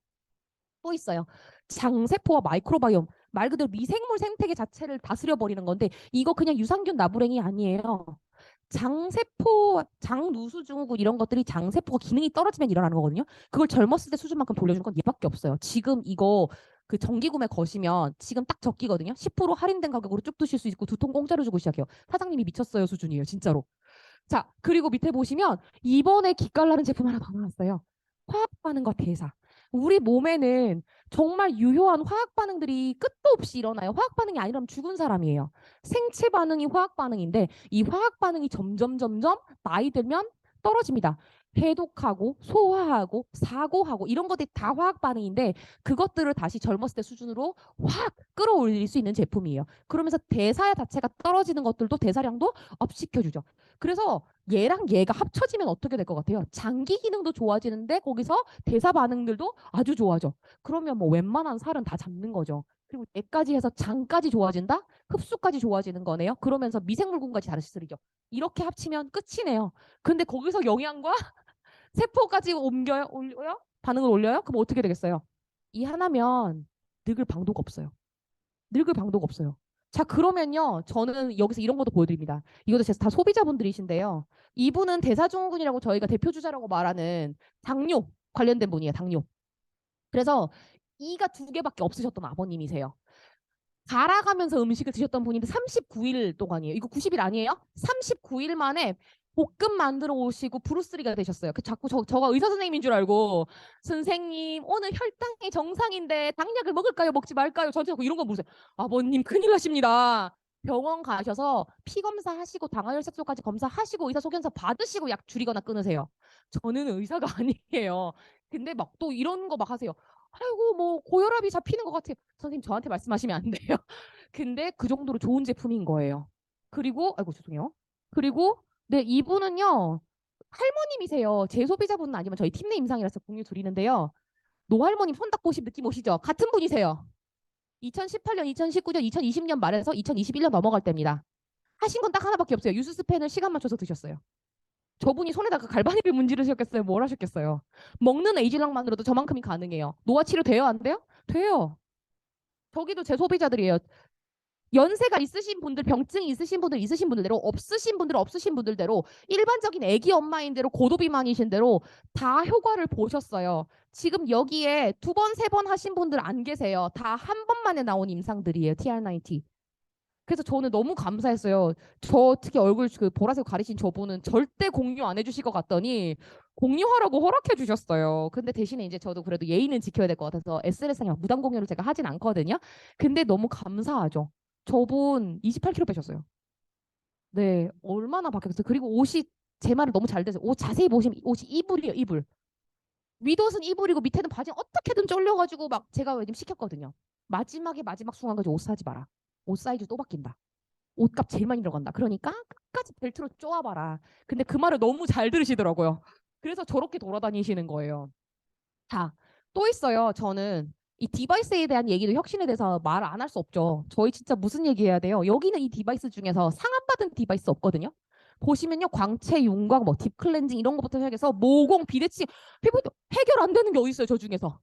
Speaker 1: 또 있어요. 장세포와 마이크로바이옴. 말 그대로 미생물 생태계 자체를 다스려 버리는 건데 이거 그냥 유산균 나부랭이 아니에요. 장세포, 장누수증후군 이런 것들이 장세포가 기능이 떨어지면 일어나는 거거든요. 그걸 젊었을 때 수준만큼 돌려주는 건 얘밖에 없어요. 지금 이거 그 정기구매 거시면 지금 딱 적기거든요. 10% 할인된 가격으로 쭉 드실 수 있고 2통 공짜로 주고 시작해요. 사장님이 미쳤어요 수준이에요. 진짜로. 자, 그리고 밑에 보시면 이번에 기깔나는 제품 하나 더 나왔어요. 화학 반응과 대사. 우리 몸에는 정말 유효한 화학 반응들이 끝도 없이 일어나요. 화학 반응이 아니라면 죽은 사람이에요. 생체 반응이 화학 반응인데 이 화학 반응이 점점 나이 들면 떨어집니다. 해독하고 소화하고 사고하고 이런 것들이 다 화학 반응인데 그것들을 다시 젊었을 때 수준으로 확 끌어올릴 수 있는 제품이에요. 그러면서 대사 자체가 떨어지는 것들도 대사량도 업 시켜주죠. 그래서 얘랑 얘가 합쳐지면 어떻게 될 것 같아요? 장기 기능도 좋아지는데 거기서 대사 반응들도 아주 좋아져. 그러면 뭐 웬만한 살은 다 잡는 거죠. 그리고 뇌까지 해서 장까지 좋아진다? 흡수까지 좋아지는 거네요. 그러면서 미생물군까지 다스리죠. 이렇게 합치면 끝이네요. 근데 거기서 영양과 세포까지 옮겨요? 올려요? 반응을 올려요? 그럼 어떻게 되겠어요? 이 하나면 늙을 방도가 없어요. 늙을 방도가 없어요. 자, 그러면요. 저는 여기서 이런 것도 보여드립니다. 이것도 다 소비자분들이신데요. 이분은 대사증후군이라고 저희가 대표주자라고 말하는 당뇨 관련된 분이에요. 당뇨. 그래서 이가 두 개밖에 없으셨던 아버님이세요. 갈아가면서 음식을 드셨던 분인데 39일 동안이에요. 이거 90일 아니에요? 39일 만에 볶음 만들어 오시고 브루스리가 되셨어요. 그 자꾸 저가 의사 선생님인 줄 알고 선생님 오늘 혈당이 정상인데 당약을 먹을까요? 먹지 말까요? 저한테 자꾸 이런 거 물으세요. 아버님 큰일 나십니다. 병원 가셔서 피 검사하시고 당화혈색소까지 검사하시고 의사소견서 받으시고 약 줄이거나 끊으세요. 저는 의사가 아니에요. 근데 막 또 이런 거 막 하세요. 아이고 뭐 고혈압이 잡히는 것 같아요. 선생님 저한테 말씀하시면 안 돼요. 근데 그 정도로 좋은 제품인 거예요. 그리고 아이고 죄송해요. 그리고 네 이분은요 할머님이세요. 제 소비자분은 아니면 저희 팀 내 임상이라서 공유 드리는데요. 노할머님 손 딱 보신 느낌 오시죠? 같은 분이세요. 2018년, 2019년, 2020년 말에서 2021년 넘어갈 때입니다. 하신 건 딱 하나밖에 없어요. 유수스펜을 시간 맞춰서 드셨어요. 저분이 손에다가 갈바닉을 문지르셨겠어요? 뭘 하셨겠어요? 먹는 에이질랑만으로도 저만큼이 가능해요. 노화 치료 돼요? 안 돼요? 돼요. 저기도 제 소비자들이에요. 연세가 있으신 분들, 병증이 있으신 분들, 있으신 분들대로, 없으신 분들, 없으신 분들대로, 일반적인 애기 엄마인 대로, 고도비만이신 대로 다 효과를 보셨어요. 지금 여기에 두 번, 세 번 하신 분들 안 계세요. 다 한 번만에 나온 임상들이에요. TR90. 그래서 저는 너무 감사했어요. 저 특히 얼굴 그 보라색 가리신 저분은 절대 공유 안 해주실 것 같더니 공유하라고 허락해 주셨어요. 근데 대신에 이제 저도 그래도 예의는 지켜야 될 것 같아서 SNS상에 무단 공유를 제가 하진 않거든요. 근데 너무 감사하죠. 저분 28kg 빼셨어요. 네, 얼마나 바뀌었어요. 그리고 옷이 제 말을 너무 잘 돼서 옷 자세히 보시면 옷이 이불이에요, 이불. 윗옷은 이불이고 밑에는 바지는 어떻게든 쫄려가지고 막 제가 요즘 시켰거든요. 마지막 순간까지 옷 사지 마라. 옷 사이즈 또 바뀐다. 옷값 제일 많이 들어간다. 그러니까 끝까지 벨트로 쪼아봐라. 근데 그 말을 너무 잘 들으시더라고요. 그래서 저렇게 돌아다니시는 거예요. 자, 또 있어요. 저는 이 디바이스에 대한 얘기도 혁신에 대해서 말 안 할 수 없죠. 저희 진짜 무슨 얘기해야 돼요? 여기는 이 디바이스 중에서 상한받은 디바이스 없거든요. 보시면요. 광채, 윤곽, 뭐 딥클렌징 이런 것부터 시작해서 모공, 비대칭, 피부 해결 안 되는 게 어디 있어요? 저 중에서.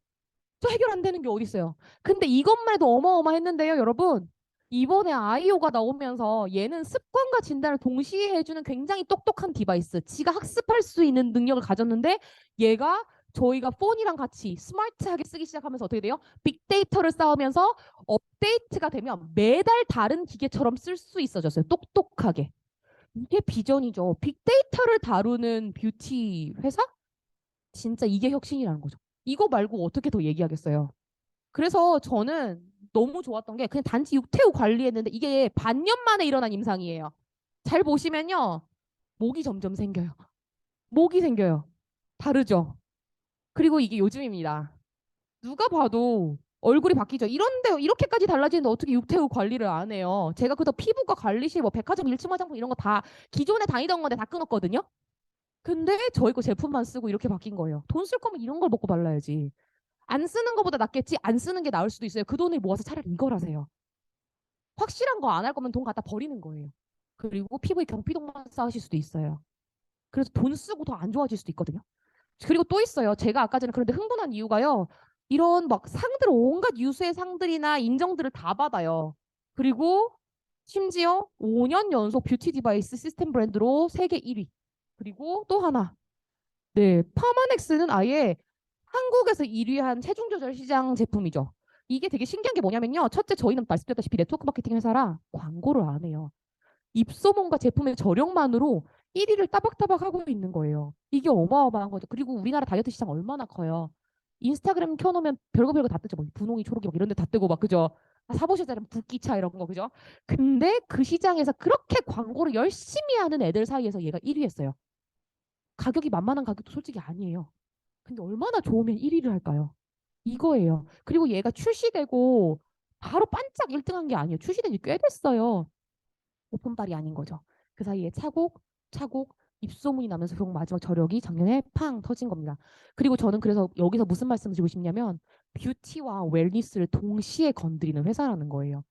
Speaker 1: 저 해결 안 되는 게 어디 있어요? 근데 이것만 해도 어마어마했는데요, 여러분. 이번에 아이오가 나오면서 얘는 습관과 진단을 동시에 해주는 굉장히 똑똑한 디바이스. 지가 학습할 수 있는 능력을 가졌는데 얘가 저희가 폰이랑 같이 스마트하게 쓰기 시작하면서 어떻게 돼요? 빅데이터를 쌓으면서 업데이트가 되면 매달 다른 기계처럼 쓸 수 있어졌어요. 똑똑하게. 이게 비전이죠. 빅데이터를 다루는 뷰티 회사? 진짜 이게 혁신이라는 거죠. 이거 말고 어떻게 더 얘기하겠어요? 그래서 저는 너무 좋았던 게 그냥 단지 육태후 관리했는데 이게 반년 만에 일어난 임상이에요. 잘 보시면요. 목이 점점 생겨요. 목이 생겨요. 다르죠? 그리고 이게 요즘입니다. 누가 봐도 얼굴이 바뀌죠. 이런데 이렇게까지 달라지는데 어떻게 육태후 관리를 안 해요? 제가 그래서 피부과 관리실 뭐 백화점 1층 화장품 이런 거 다 기존에 다니던 건데 다 끊었거든요. 근데 저희 거 제품만 쓰고 이렇게 바뀐 거예요. 돈 쓸 거면 이런 걸 먹고 발라야지. 안 쓰는 것보다 낫겠지. 안 쓰는 게 나을 수도 있어요. 그 돈을 모아서 차라리 이걸 하세요. 확실한 거 안 할 거면 돈 갖다 버리는 거예요. 그리고 피부에 경피동만 쌓으실 수도 있어요. 그래서 돈 쓰고 더 안 좋아질 수도 있거든요. 그리고 또 있어요. 제가 아까 전에 그런데 흥분한 이유가요. 이런 막 상들 온갖 유수의 상들이나 인정들을 다 받아요. 그리고 심지어 5년 연속 뷰티 디바이스 시스템 브랜드로 세계 1위. 그리고 또 하나. 네, 파마넥스는 아예 한국에서 1위한 체중 조절 시장 제품이죠. 이게 되게 신기한 게 뭐냐면요. 첫째, 저희는 말씀드렸다시피 네트워크 마케팅 회사라 광고를 안 해요. 입소문과 제품의 저력만으로 1위를 따박따박 하고 있는 거예요. 이게 어마어마한 거죠. 그리고 우리나라 다이어트 시장 얼마나 커요. 인스타그램 켜놓으면 별거 다 뜨죠. 뭐 분홍이, 초록이 막 이런 데 다 뜨고 막 그죠. 사보셨잖아요. 붓기차 이런 거 그죠. 근데 그 시장에서 그렇게 광고를 열심히 하는 애들 사이에서 얘가 1위 했어요. 가격이 만만한 가격도 솔직히 아니에요. 근데 얼마나 좋으면 1위를 할까요? 이거예요. 그리고 얘가 출시되고 바로 반짝 1등한 게 아니에요. 출시된 지 꽤 됐어요. 오픈빨이 아닌 거죠. 그 사이에 차곡 입소문이 나면서 결국 마지막 저력이 작년에 팡 터진 겁니다. 그리고 저는 그래서 여기서 무슨 말씀을 드리고 싶냐면 뷰티와 웰니스를 동시에 건드리는 회사라는 거예요.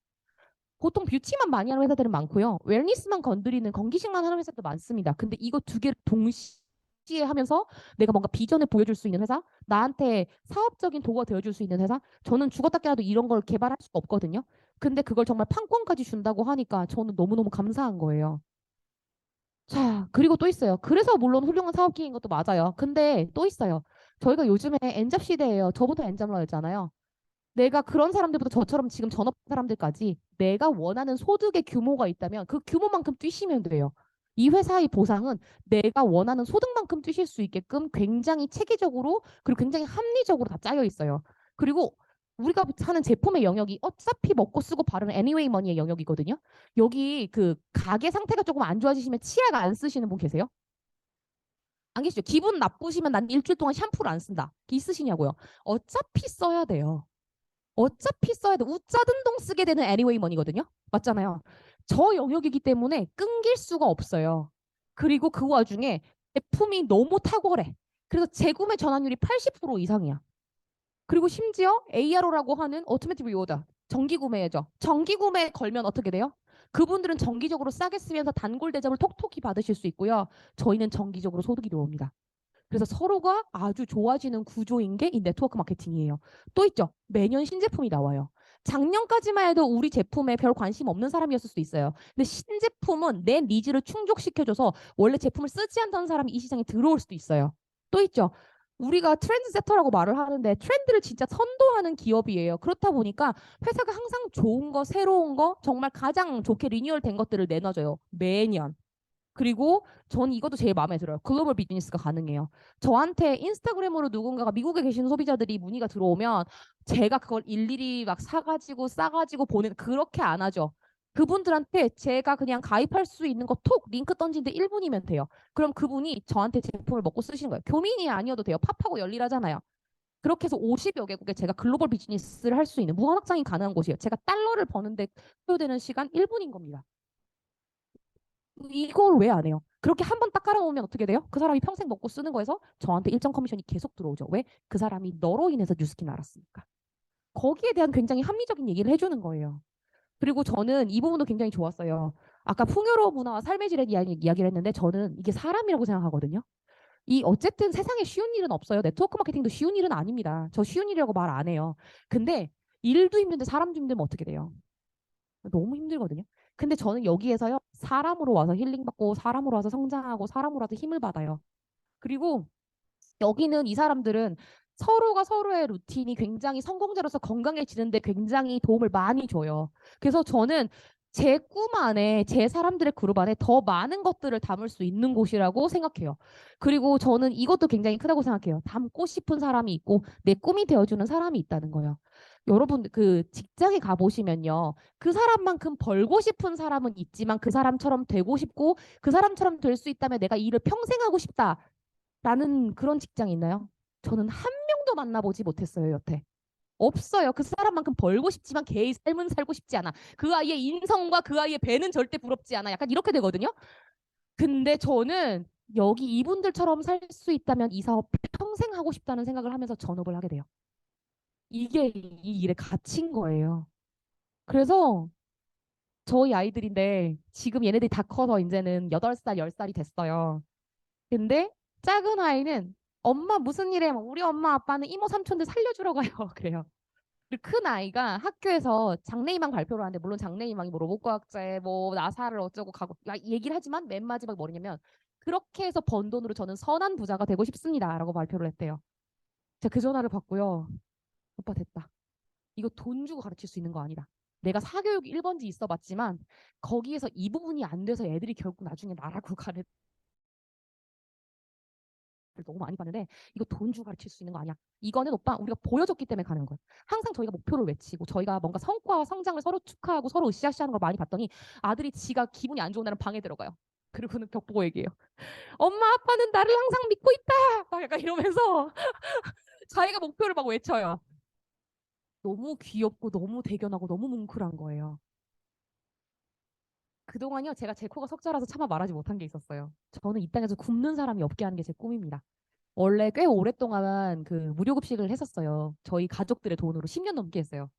Speaker 1: 보통 뷰티만 많이 하는 회사들은 많고요. 웰니스만 건드리는 건기식만 하는 회사도 많습니다. 근데 이거 두 개를 동시에 하면서 내가 뭔가 비전을 보여줄 수 있는 회사, 나한테 사업적인 도구가 되어줄 수 있는 회사, 저는 죽었다 깨어나도 이런 걸 개발할 수가 없거든요. 근데 그걸 정말 판권까지 준다고 하니까 저는 너무너무 감사한 거예요. 자, 그리고 또 있어요. 그래서 물론 훌륭한 사업기인 것도 맞아요. 근데 또 있어요. 저희가 요즘에 엔잡 시대예요. 저부터 엔잡러였잖아요. 내가 그런 사람들부터 저처럼 지금 전업 사람들까지 내가 원하는 소득의 규모가 있다면 그 규모만큼 뛰시면 돼요. 이 회사의 보상은 내가 원하는 소득만큼 뛰실 수 있게끔 굉장히 체계적으로 그리고 굉장히 합리적으로 다 짜여 있어요. 그리고 우리가 하는 제품의 영역이 어차피 먹고 쓰고 바르는 anyway money의 영역이거든요. 여기 그 가게 상태가 조금 안 좋아지시면 치약 안 쓰시는 분 계세요? 안 계시죠? 기분 나쁘시면 난 일주일 동안 샴푸를 안 쓴다. 있으시냐고요? 어차피 써야 돼요. 어차피 써야 돼. 웃자든 동 쓰게 되는 anyway money거든요. 맞잖아요. 저 영역이기 때문에 끊길 수가 없어요. 그리고 그 와중에 제품이 너무 탁월해. 그래서 재구매 전환율이 80% 이상이야. 그리고 심지어 ARO라고 하는 오토매틱 리오더 정기 구매죠. 정기 구매 걸면 어떻게 돼요? 그분들은 정기적으로 싸게 쓰면서 단골 대접을 톡톡히 받으실 수 있고요. 저희는 정기적으로 소득이 들어옵니다. 그래서 서로가 아주 좋아지는 구조인 게 이 네트워크 마케팅이에요. 또 있죠. 매년 신제품이 나와요. 작년까지만 해도 우리 제품에 별 관심 없는 사람이었을 수도 있어요. 근데 신제품은 내 니즈를 충족시켜줘서 원래 제품을 쓰지 않던 사람이 이 시장에 들어올 수도 있어요. 또 있죠. 우리가 트렌드 세터라고 말을 하는데 트렌드를 진짜 선도하는 기업이에요. 그렇다 보니까 회사가 항상 좋은 거, 새로운 거, 정말 가장 좋게 리뉴얼 된 것들을 내놔줘요. 매년. 그리고 전 이것도 제일 마음에 들어요. 글로벌 비즈니스가 가능해요. 저한테 인스타그램으로 누군가가 미국에 계시는 소비자들이 문의가 들어오면 제가 그걸 일일이 막 사가지고 싸가지고 보내 그렇게 안 하죠. 그분들한테 제가 그냥 가입할 수 있는 거 톡 링크 던진데 1분이면 돼요. 그럼 그분이 저한테 제품을 먹고 쓰시는 거예요. 교민이 아니어도 돼요. 팝하고 열일하잖아요. 그렇게 해서 50여 개국에 제가 글로벌 비즈니스를 할 수 있는 무한 확장이 가능한 곳이에요. 제가 달러를 버는데 소요되는 시간 1분인 겁니다. 이걸 왜 안 해요? 그렇게 한 번 딱 깔아놓으면 어떻게 돼요? 그 사람이 평생 먹고 쓰는 거에서 저한테 일정 커미션이 계속 들어오죠. 왜? 그 사람이 너로 인해서 뉴스킨 알았으니까. 거기에 대한 굉장히 합리적인 얘기를 해주는 거예요. 그리고 저는 이 부분도 굉장히 좋았어요. 아까 풍요로운 문화와 삶의 질에 대한 이야기를 했는데 저는 이게 사람이라고 생각하거든요. 이 어쨌든 세상에 쉬운 일은 없어요. 네트워크 마케팅도 쉬운 일은 아닙니다. 저 쉬운 일이라고 말 안 해요. 근데 일도 힘든데 사람도 힘들면 어떻게 돼요? 너무 힘들거든요. 근데 저는 여기에서요, 사람으로 와서 힐링받고, 사람으로 와서 성장하고, 사람으로 와서 힘을 받아요. 그리고 여기는 이 사람들은 서로가 서로의 루틴이 굉장히 성공자로서 건강해지는데 굉장히 도움을 많이 줘요. 그래서 저는 제 꿈 안에, 제 사람들의 그룹 안에 더 많은 것들을 담을 수 있는 곳이라고 생각해요. 그리고 저는 이것도 굉장히 크다고 생각해요. 담고 싶은 사람이 있고, 내 꿈이 되어주는 사람이 있다는 거예요. 여러분, 그 직장에 가보시면요. 그 사람만큼 벌고 싶은 사람은 있지만 그 사람처럼 되고 싶고 그 사람처럼 될 수 있다면 내가 일을 평생 하고 싶다라는 그런 직장이 있나요? 저는 한 명도 만나보지 못했어요, 여태. 없어요. 그 사람만큼 벌고 싶지만 걔의 삶은 살고 싶지 않아. 그 아이의 인성과 그 아이의 배는 절대 부럽지 않아. 약간 이렇게 되거든요. 근데 저는 여기 이분들처럼 살 수 있다면 이 사업 평생 하고 싶다는 생각을 하면서 전업을 하게 돼요. 이게 이 일의 가치인 거예요. 그래서 저희 아이들인데 지금 얘네들이 다 커서 이제는 8살, 10살이 됐어요. 근데 작은 아이는 엄마 무슨 일해? 막 우리 엄마 아빠는 이모 삼촌들 살려주러 가요. 그래요. 그리고 큰 아이가 학교에서 장래희망 발표를 하는데 물론 장래희망이 뭐 로봇과학자에 뭐 나사를 어쩌고 가고 막 얘기를 하지만 맨 마지막 뭐냐면 그렇게 해서 번 돈으로 저는 선한 부자가 되고 싶습니다라고 발표를 했대요. 제가 그 전화를 받고요. 오빠 됐다. 이거 돈 주고 가르칠 수 있는 거 아니다. 내가 사교육 1번지 있어 봤지만 거기에서 이 부분이 안 돼서 애들이 결국 나중에 나라고 가는 너무 많이 봤는데 이거 돈 주고 가르칠 수 있는 거 아니야. 이거는 오빠 우리가 보여줬기 때문에 가는 거예요. 항상 저희가 목표를 외치고 저희가 뭔가 성과와 성장을 서로 축하하고 서로 으쌰으쌰하는 걸 많이 봤더니 아들이 지가 기분이 안 좋은 날은 방에 들어가요. 그리고는 벽 보고 얘기해요. 엄마 아빠는 나를 항상 믿고 있다. 막 약간 이러면서 자기가 목표를 막 외쳐요. 너무 귀엽고 너무 대견하고 너무 뭉클한 거예요. 그동안요, 제가 제 코가 석자라서 차마 말하지 못한 게 있었어요. 저는 이 땅에서 굶는 사람이 없게 하는 게 제 꿈입니다. 원래 꽤 오랫동안 그 무료급식을 했었어요. 저희 가족들의 돈으로 10년 넘게 했어요.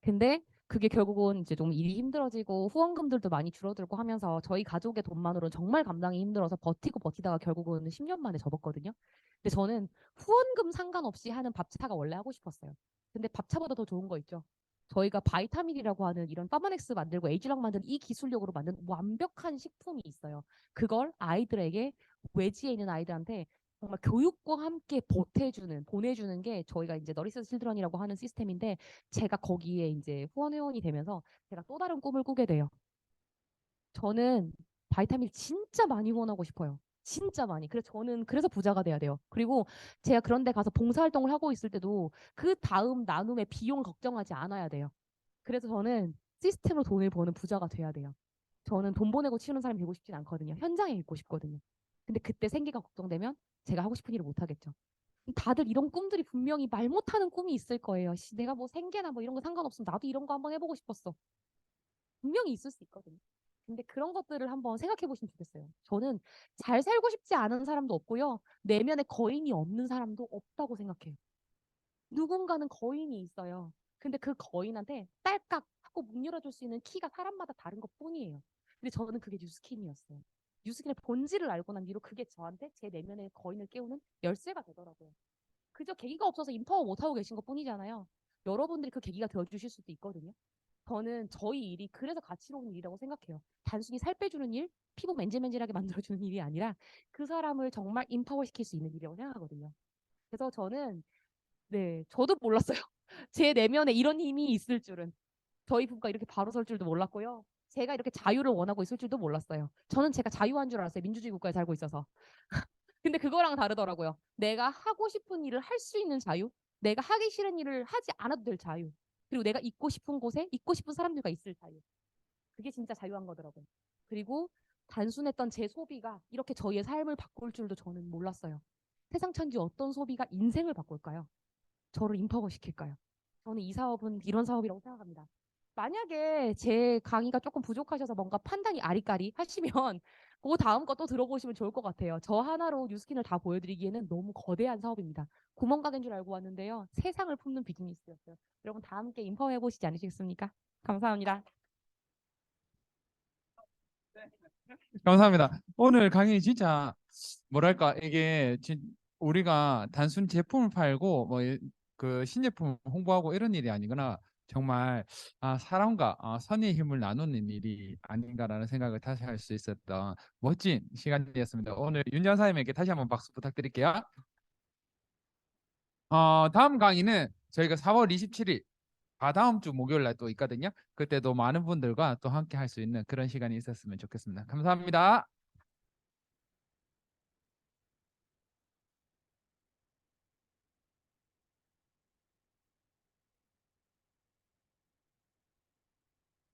Speaker 1: 근데 그게 결국은 이제 좀 일이 힘들어지고 후원금들도 많이 줄어들고 하면서 저희 가족의 돈만으로는 정말 감당이 힘들어서 버티고 버티다가 결국은 10년 만에 접었거든요. 근데 저는 후원금 상관없이 하는 밥차가 원래 하고 싶었어요. 근데 밥차보다 더 좋은 거 있죠. 저희가 바이타민이라고 하는 이런 파마넥스 만들고 에이즈락 만든 이 기술력으로 만든 완벽한 식품이 있어요. 그걸 아이들에게 외지에 있는 아이들한테 정말 교육과 함께 보내주는 게 저희가 이제 너리스 칠드런이라고 하는 시스템인데 제가 거기에 이제 후원 회원이 되면서 제가 또 다른 꿈을 꾸게 돼요. 저는 바이타민 진짜 많이 후원하고 싶어요. 진짜 많이. 그래서 저는 그래서 부자가 돼야 돼요. 그리고 제가 그런 데 가서 봉사활동을 하고 있을 때도 그 다음 나눔의 비용 걱정하지 않아야 돼요. 그래서 저는 시스템으로 돈을 버는 부자가 돼야 돼요. 저는 돈 보내고 치우는 사람이 되고 싶진 않거든요. 현장에 있고 싶거든요. 근데 그때 생계가 걱정되면 제가 하고 싶은 일을 못 하겠죠. 다들 이런 꿈들이 분명히 말 못하는 꿈이 있을 거예요. 내가 뭐 생계나 뭐 이런 거 상관없으면 나도 이런 거 한번 해보고 싶었어. 분명히 있을 수 있거든요. 근데 그런 것들을 한번 생각해 보시면 좋겠어요. 저는 잘 살고 싶지 않은 사람도 없고요. 내면에 거인이 없는 사람도 없다고 생각해요. 누군가는 거인이 있어요. 근데 그 거인한테 딸깍 하고 문 열어줄 수 있는 키가 사람마다 다른 것 뿐이에요. 근데 저는 그게 뉴스킨이었어요. 뉴스킨의 본질을 알고 난 뒤로 그게 저한테 제 내면의 거인을 깨우는 열쇠가 되더라고요. 그저 계기가 없어서 인파워 못하고 계신 것 뿐이잖아요. 여러분들이 그 계기가 되어주실 수도 있거든요. 저는 저희 일이 그래서 가치로운 일이라고 생각해요. 단순히 살 빼주는 일, 피부 맨질맨질하게 만들어주는 일이 아니라 그 사람을 정말 인파워 시킬 수 있는 일이라고 생각하거든요. 그래서 저는 네, 저도 몰랐어요. 제 내면에 이런 힘이 있을 줄은. 저희 부부가 이렇게 바로 설 줄도 몰랐고요. 제가 이렇게 자유를 원하고 있을 줄도 몰랐어요. 저는 제가 자유한 줄 알았어요. 민주주의 국가에 살고 있어서. 근데 그거랑 다르더라고요. 내가 하고 싶은 일을 할 수 있는 자유, 내가 하기 싫은 일을 하지 않아도 될 자유, 그리고 내가 있고 싶은 곳에 있고 싶은 사람들과 있을 자유. 그게 진짜 자유한 거더라고요. 그리고 단순했던 제 소비가 이렇게 저희의 삶을 바꿀 줄도 저는 몰랐어요. 세상 천지 어떤 소비가 인생을 바꿀까요? 저를 인파워 시킬까요? 저는 이 사업은 이런 사업이라고 생각합니다. 만약에 제 강의가 조금 부족하셔서 뭔가 판단이 아리까리 하시면 그 다음 거 또 들어보시면 좋을 것 같아요. 저 하나로 뉴스킨을 다 보여드리기에는 너무 거대한 사업입니다. 구멍가게인 줄 알고 왔는데요. 세상을 품는 비즈니스였어요. 여러분 다 함께 인파워 해보시지 않으시겠습니까? 감사합니다.
Speaker 2: 감사합니다. 오늘 강의 진짜 뭐랄까 이게 우리가 단순 제품을 팔고 뭐 그 신제품 홍보하고 이런 일이 아니거나 정말 사람과 선의의 힘을 나누는 일이 아닌가라는 생각을 다시 할 수 있었던 멋진 시간이었습니다. 오늘 윤 전사님에게 다시 한번 박수 부탁드릴게요. 다음 강의는 저희가 4월 27일 다다음 주 목요일 날 또 있거든요. 그때도 많은 분들과 또 함께 할 수 있는 그런 시간이 있었으면 좋겠습니다. 감사합니다.